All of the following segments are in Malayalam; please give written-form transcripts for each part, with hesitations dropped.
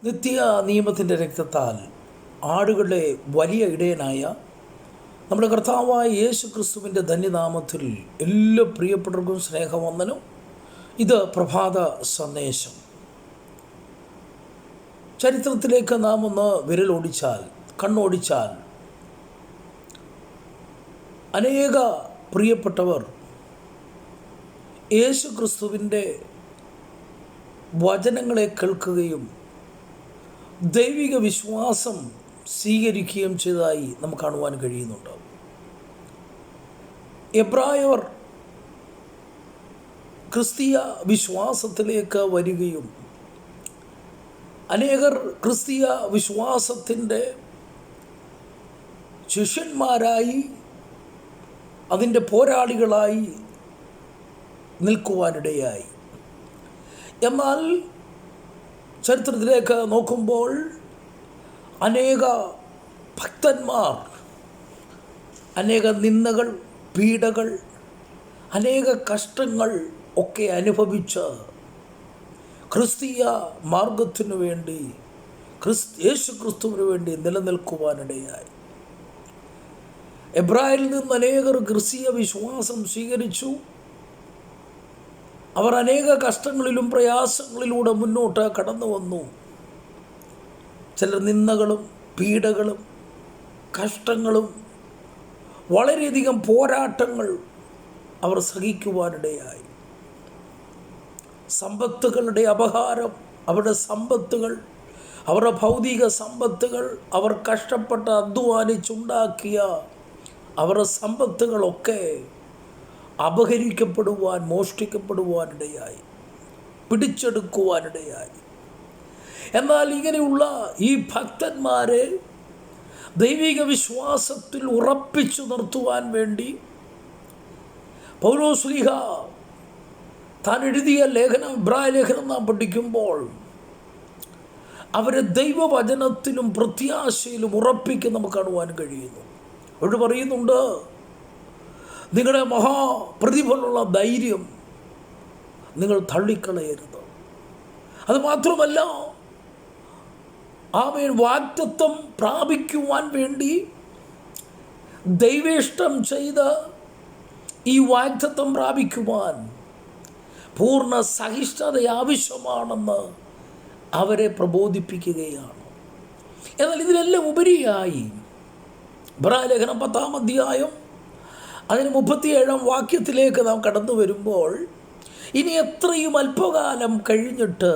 നിത്യ നിയമത്തിൻ്റെ രക്തത്താൽ ആടുകളുടെ വലിയ ഇടയനായ നമ്മുടെ കർത്താവായ യേശു ക്രിസ്തുവിൻ്റെ ധന്യനാമത്തിൽ എല്ലാ പ്രിയപ്പെട്ടവർക്കും സ്നേഹവന്ദനം. ഇത് പ്രഭാത സന്ദേശം. ചരിത്രത്തിലേക്ക് നാം ഒന്ന് കണ്ണോടിച്ചാൽ അനേക പ്രിയപ്പെട്ടവർ യേശു ക്രിസ്തുവിൻ്റെ വചനങ്ങളെ കേൾക്കുകയും ദൈവിക വിശ്വാസം സ്വീകരിക്കുകയും ചെയ്തതായി നമുക്ക് കാണുവാൻ കഴിയുന്നുണ്ട്. എബ്രായർ ക്രിസ്തീയ വിശ്വാസത്തിലേക്ക് വരികയും അനേകർ ക്രിസ്തീയ വിശ്വാസത്തിൻ്റെ ശിഷ്യന്മാരായി അതിൻ്റെ പോരാളികളായി നിൽക്കുവാനിടയായി. എന്നാൽ ചരിത്രത്തിലേക്ക് നോക്കുമ്പോൾ അനേക ഭക്തന്മാർ അനേക നിന്ദകൾ, പീഡകൾ, അനേക കഷ്ടങ്ങൾ ഒക്കെ അനുഭവിച്ച് ക്രിസ്തീയ മാർഗത്തിനു വേണ്ടി യേശു ക്രിസ്തുവിന് വേണ്ടി നിലനിൽക്കുവാനിടയായി. എബ്രായരിൽ നിന്ന് അനേകർ ക്രിസ്തീയ വിശ്വാസം സ്വീകരിച്ചു. അവർ അനേക കഷ്ടങ്ങളിലും പ്രയാസങ്ങളിലൂടെ മുന്നോട്ട് കടന്നു വന്നു. ചിലർ നിന്ദകളും പീഡകളും കഷ്ടങ്ങളും വളരെയധികം പോരാട്ടങ്ങൾ അവർ സഹിക്കുവാനിടയായി. സമ്പത്തുകളുടെ അപഹാരം, അവരുടെ സമ്പത്തുകൾ, അവരുടെ ഭൗതിക സമ്പത്തുകൾ, അവർ കഷ്ടപ്പെട്ട് അധ്വാനിച്ചുണ്ടാക്കിയ അവരുടെ സമ്പത്തുകളൊക്കെ അപഹരിക്കപ്പെടുവാൻ, മോഷ്ടിക്കപ്പെടുവാനിടയായി, പിടിച്ചെടുക്കുവാനിടയായി. എന്നാൽ ഇങ്ങനെയുള്ള ഈ ഭക്തന്മാരെ ദൈവിക വിശ്വാസത്തിൽ ഉറപ്പിച്ചു നിർത്തുവാൻ വേണ്ടി പൗലോസ്ലീഹ താൻ എഴുതിയ ലേഖനം, ഇബ്രായ ലേഖനം നാം പഠിക്കുമ്പോൾ അവരെ ദൈവവചനത്തിലും പ്രത്യാശയിലും ഉറപ്പിക്കാൻ നമുക്ക് കാണുവാൻ കഴിയുന്നു. അവർ പറയുന്നുണ്ട്, നിങ്ങളുടെ മഹാപ്രതിഫലമുള്ള ധൈര്യം നിങ്ങൾ തള്ളിക്കളയരുത്. അതുമാത്രമല്ല, ആമേൻ, വാഗ്ദത്തം പ്രാപിക്കുവാൻ വേണ്ടി ദൈവേഷ്ടം ചെയ്ത് ഈ വാഗ്ദത്തം പ്രാപിക്കുവാൻ പൂർണ്ണ സഹിഷ്ണുത ആവശ്യമാണെന്ന് അവരെ പ്രബോധിപ്പിക്കുകയാണ്. എന്നാൽ ഇതിനെല്ലാം ഉപരിയായി ഇബ്രായ ലേഖനം 10-ാം അധ്യായം അതിന് 37-ാം വാക്യത്തിലേക്ക് നാം കടന്നു വരുമ്പോൾ, ഇനി എത്രയും അല്പകാലം കഴിഞ്ഞിട്ട്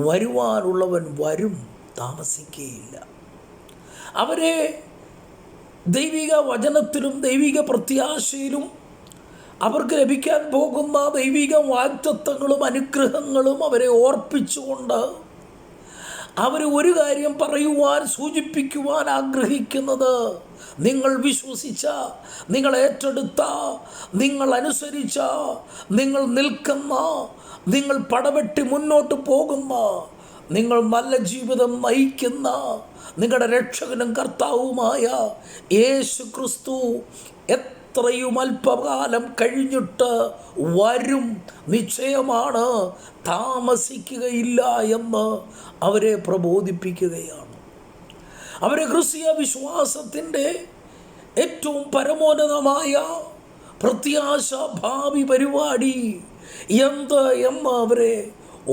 വരുവാനുള്ളവൻ വരും, താമസിക്കുകയില്ല. അവരെ ദൈവിക വചനത്തിലും ദൈവിക പ്രത്യാശയിലും അവർക്ക് ലഭിക്കാൻ പോകുന്ന ദൈവിക വാഗ്ദത്തങ്ങളും അനുഗ്രഹങ്ങളും അവരെ ഓർപ്പിച്ചുകൊണ്ട് അവർ ഒരു കാര്യം പറയുവാൻ, സൂചിപ്പിക്കുവാൻ ആഗ്രഹിക്കുന്നത്, നിങ്ങൾ വിശ്വസിച്ച, നിങ്ങൾ ഏറ്റെടുത്ത, നിങ്ങൾ അനുസരിച്ച, നിങ്ങൾ നിൽക്കുന്ന, നിങ്ങൾ പടവെട്ടി മുന്നോട്ട് പോകുന്ന, നിങ്ങൾ നല്ല ജീവിതം നയിക്കുന്ന നിങ്ങളുടെ രക്ഷകനും കർത്താവുമായ യേശു ക്രിസ്തു എത്രയും അല്പകാലം കഴിഞ്ഞിട്ട് വരും, നിശ്ചയമാണ്, താമസിക്കുകയില്ല എന്ന് അവരെ പ്രബോധിപ്പിക്കുകയാണ്. അവരെ ക്രിസ്തീയ വിശ്വാസത്തിൻ്റെ ഏറ്റവും പരമോന്നതമായ പ്രത്യാശ, ഭാവി പരിപാടി എന്ത് എന്ന് അവരെ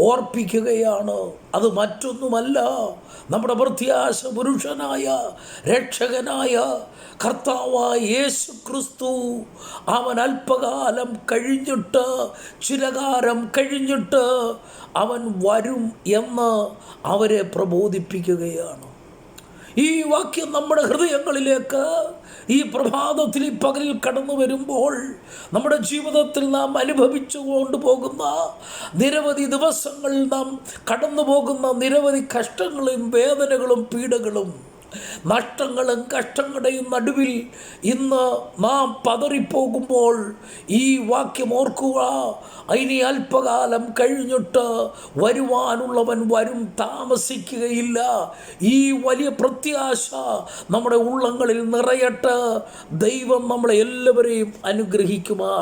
ഓർപ്പിക്കുകയാണ്. അത് മറ്റൊന്നുമല്ല, നമ്മുടെ പ്രത്യാശ പുരുഷനായ രക്ഷകനായ കർത്താവായ യേശു ക്രിസ്തു, അവൻ അല്പകാലം കഴിഞ്ഞിട്ട്, ചിരകാലം കഴിഞ്ഞിട്ട് അവൻ വരും എന്ന് അവരെ പ്രബോധിപ്പിക്കുകയാണ്. ഈ വാക്യം നമ്മുടെ ഹൃദയങ്ങളിലേക്ക് ഈ പ്രഭാതത്തിൽ, ഈ പകലിൽ കടന്നു വരുമ്പോൾ നമ്മുടെ ജീവിതത്തിൽ നാം അനുഭവിച്ചു കൊണ്ടുപോകുന്ന നിരവധി ദിവസങ്ങളിൽ നാം കടന്നു പോകുന്ന നിരവധി കഷ്ടങ്ങളും വേദനകളും പീഡകളും നഷ്ടങ്ങളും കഷ്ടങ്ങളുടെയും നടുവിൽ ഇന്ന് നാം പതറിപ്പോകുമ്പോൾ ഈ വാക്യം ഓർക്കുക, ഇനി അല്പകാലം കഴിഞ്ഞിട്ട് വരുവാനുള്ളവൻ വരും, താമസിക്കുകയില്ല. ഈ വലിയ പ്രത്യാശ നമ്മുടെ ഉള്ളങ്ങളിൽ നിറയട്ടെ. ദൈവം നമ്മളെ എല്ലാവരെയും അനുഗ്രഹിക്കുമാർ.